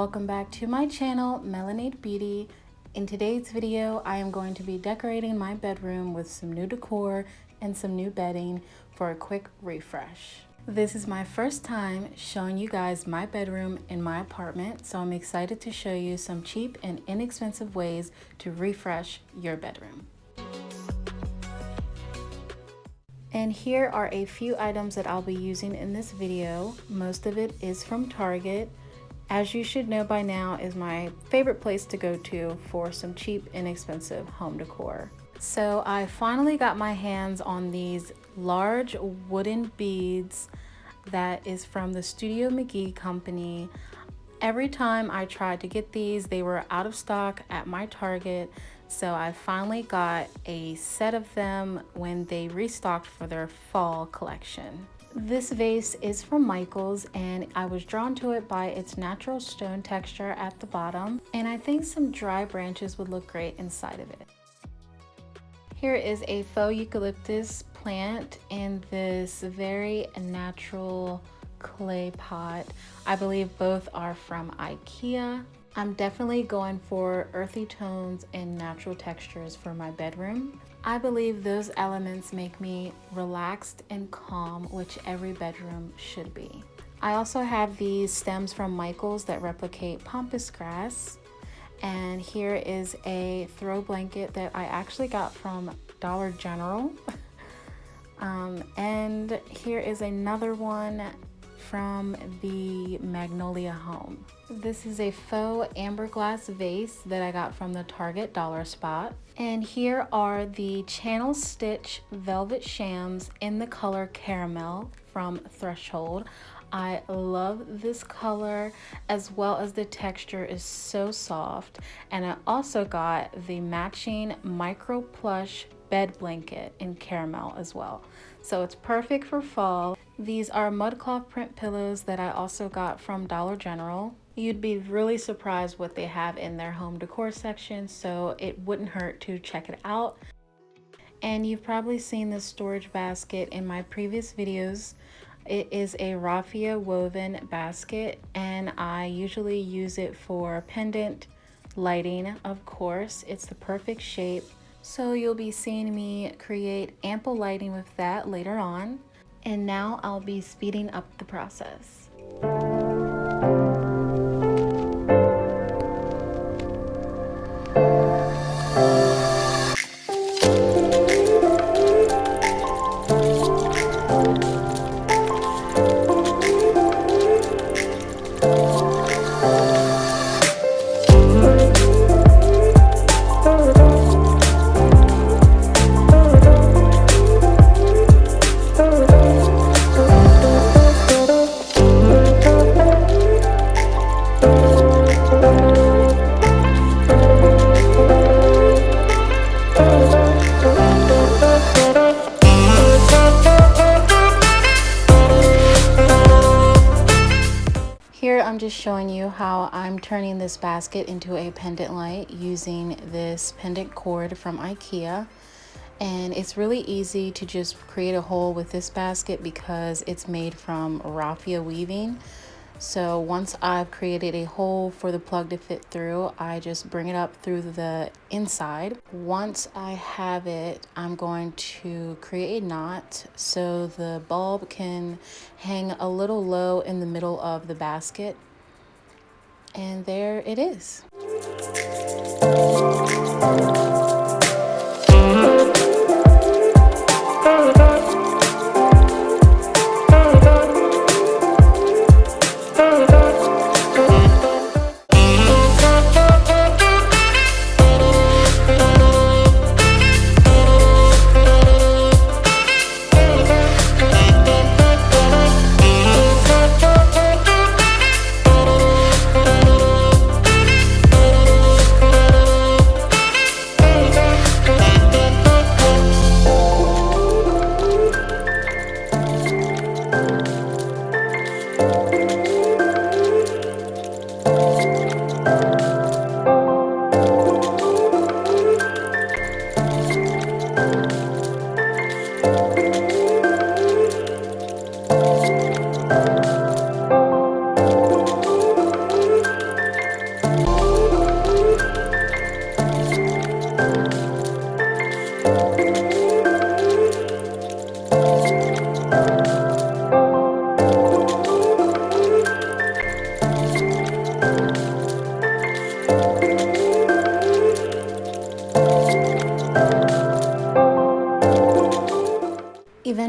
welcome back to my channel, Melanated Beauty. In today's video, I am going to be decorating my bedroom with some new decor and some new bedding for a quick refresh. This is my first time showing you guys my bedroom in my apartment, so I'm excited to show you some cheap and inexpensive ways to refresh your bedroom. And here are a few items that I'll be using in this video. Most of it is from Target. As you should know by now, is my favorite place to go to for some cheap, inexpensive home decor. So I finally got my hands on these large wooden beads that is from the Studio McGee company. Every time I tried to get these, they were out of stock at my Target. So I finally got a set of them when they restocked for their fall collection. This vase is from Michaels and I was drawn to it by its natural stone texture at the bottom, and I think some dry branches would look great inside of it. Here is a faux eucalyptus plant in this very natural clay pot. I believe both are from IKEA. I'm definitely going for earthy tones and natural textures for my bedroom. I believe those elements make me relaxed and calm, which every bedroom should be. I also have these stems from Michaels that replicate pampas grass. And here is a throw blanket that I actually got from Dollar General. And here is another one from the Magnolia Home. This is a faux amber glass vase that I got from the Target dollar spot. And here are the channel stitch velvet shams in the color caramel from Threshold. I love this color, as well as the texture is so soft. And I also got the matching micro plush bed blanket in caramel as well. So it's perfect for fall. These are mudcloth print pillows that I also got from Dollar General. You'd be really surprised what they have in their home decor section, so it wouldn't hurt to check it out. And you've probably seen this storage basket in my previous videos. It is a raffia woven basket, and I usually use it for pendant lighting. Of course, it's the perfect shape. So you'll be seeing me create ample lighting with that later on. And now I'll be speeding up the process. I'm just showing you how I'm turning this basket into a pendant light using this pendant cord from IKEA. And it's really easy to just create a hole with this basket because it's made from raffia weaving. So once I've created a hole for the plug to fit through, I just bring it up through the inside. Once I have it, I'm going to create a knot so the bulb can hang a little low in the middle of the basket. And there it is.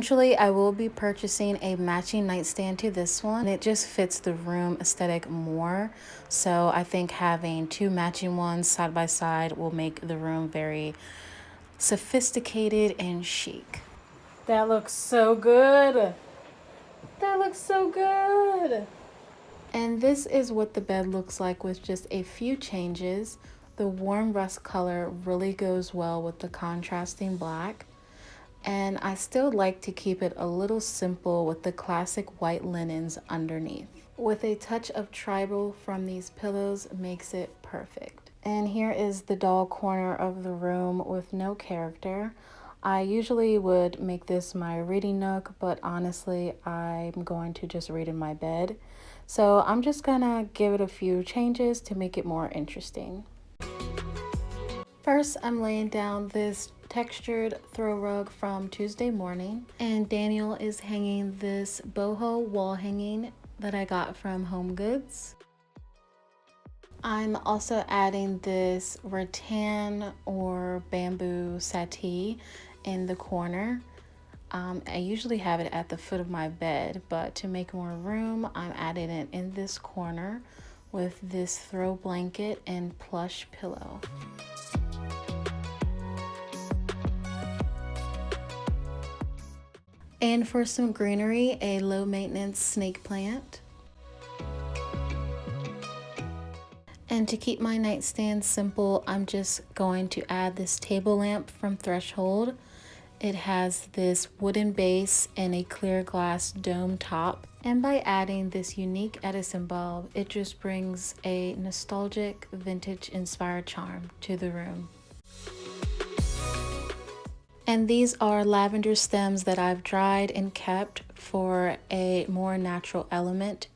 Eventually, I will be purchasing a matching nightstand to this one. It just fits the room aesthetic more. So I think having two matching ones side by side will make the room very sophisticated and chic. That looks so good. That looks so good. And this is what the bed looks like with just a few changes. The warm rust color really goes well with the contrasting black. And I still like to keep it a little simple with the classic white linens underneath. With a touch of tribal from these pillows makes it perfect. And here is the doll corner of the room with no character. I usually would make this my reading nook, but honestly, I'm going to just read in my bed. So I'm just gonna give it a few changes to make it more interesting. First, I'm laying down this textured throw rug from Tuesday morning, and Daniel is hanging this boho wall hanging that I got from Home Goods. I'm also adding this rattan or bamboo settee in the corner. I usually have it at the foot of my bed, but to make more room, I'm adding it in this corner with this throw blanket and plush pillow. And for some greenery, a low maintenance snake plant. And to keep my nightstand simple, I'm just going to add this table lamp from Threshold. It has this wooden base and a clear glass dome top. And by adding this unique Edison bulb, it just brings a nostalgic, vintage inspired charm to the room. And these are lavender stems that I've dried and kept for a more natural element.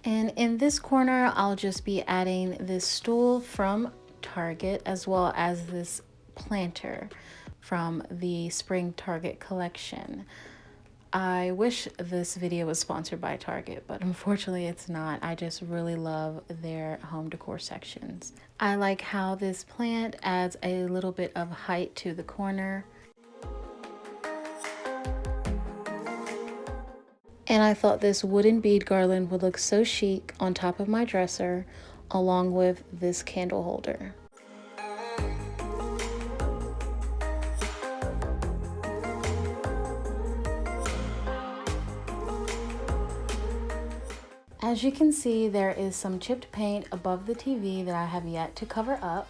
And in this corner, I'll just be adding this stool from Target as well as this planter from the Spring Target collection. I wish this video was sponsored by Target, but unfortunately it's not. I just really love their home decor sections. I like how this plant adds a little bit of height to the corner. And I thought this wooden bead garland would look so chic on top of my dresser, along with this candle holder. As you can see, there is some chipped paint above the TV that I have yet to cover up,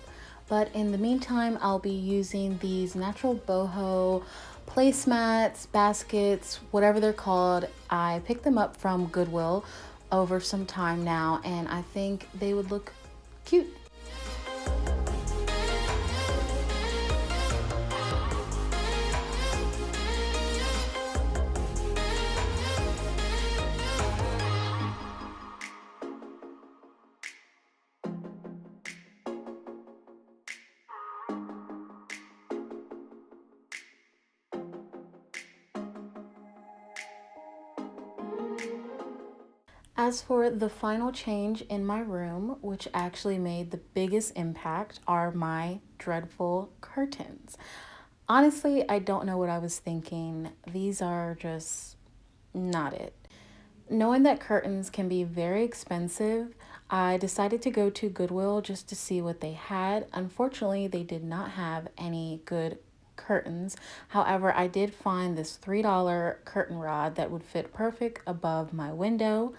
but in the meantime, I'll be using these natural boho placemats, baskets, whatever they're called. I picked them up from Goodwill over some time now, and I think they would look cute. As for the final change in my room, which actually made the biggest impact, are my dreadful curtains. Honestly, I don't know what I was thinking. These are just not it. Knowing that curtains can be very expensive, I decided to go to Goodwill just to see what they had. Unfortunately, they did not have any good curtains. However, I did find this $3 curtain rod that would fit perfect above my window.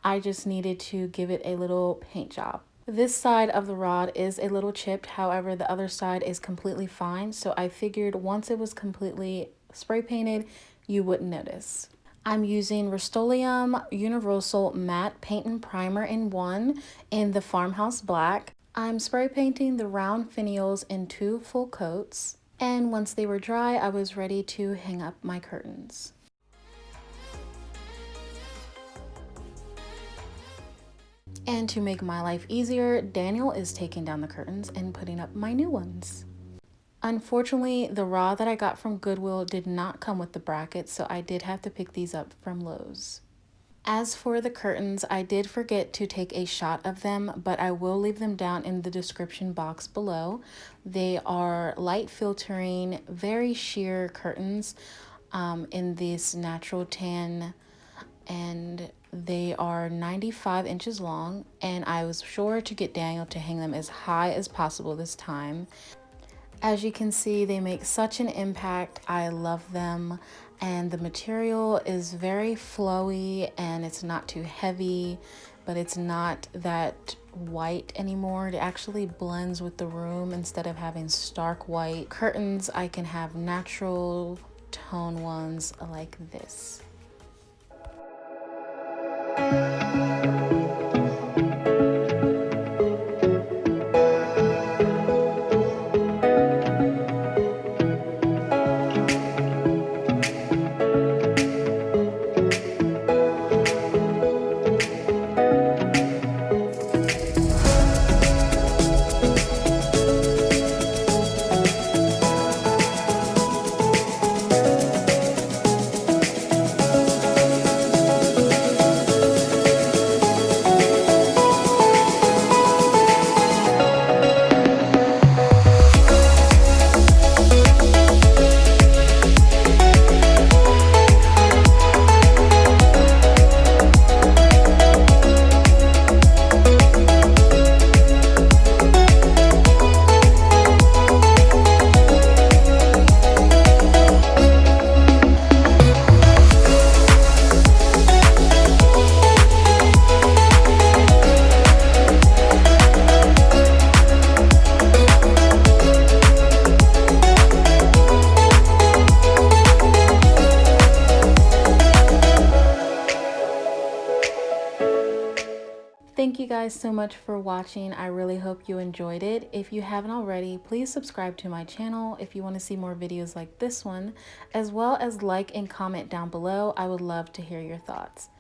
I just needed to give it a little paint job. This side of the rod is a little chipped, however, the other side is completely fine. So I figured once it was completely spray painted, you wouldn't notice. I'm using Rust-Oleum Universal Matte Paint and Primer in 1 in the Farmhouse Black. I'm spray painting the round finials in 2 full coats. And once they were dry, I was ready to hang up my curtains. And to make my life easier, Daniel is taking down the curtains and putting up my new ones. Unfortunately, the rod that I got from Goodwill did not come with the brackets, so I did have to pick these up from Lowe's. As for the curtains, I did forget to take a shot of them, but I will leave them down in the description box below. They are light filtering, very sheer curtains in this natural tan, and they are 95 inches long, and I was sure to get Daniel to hang them as high as possible this time. As you can see, they make such an impact. I love them, and the material is very flowy and it's not too heavy, but it's not that white anymore. It actually blends with the room instead of having stark white curtains. I can have natural tone ones like this. Thank you guys so much for watching. I really hope you enjoyed it. If you haven't already, please subscribe to my channel if you want to see more videos like this one, as well as like and comment down below. I would love to hear your thoughts.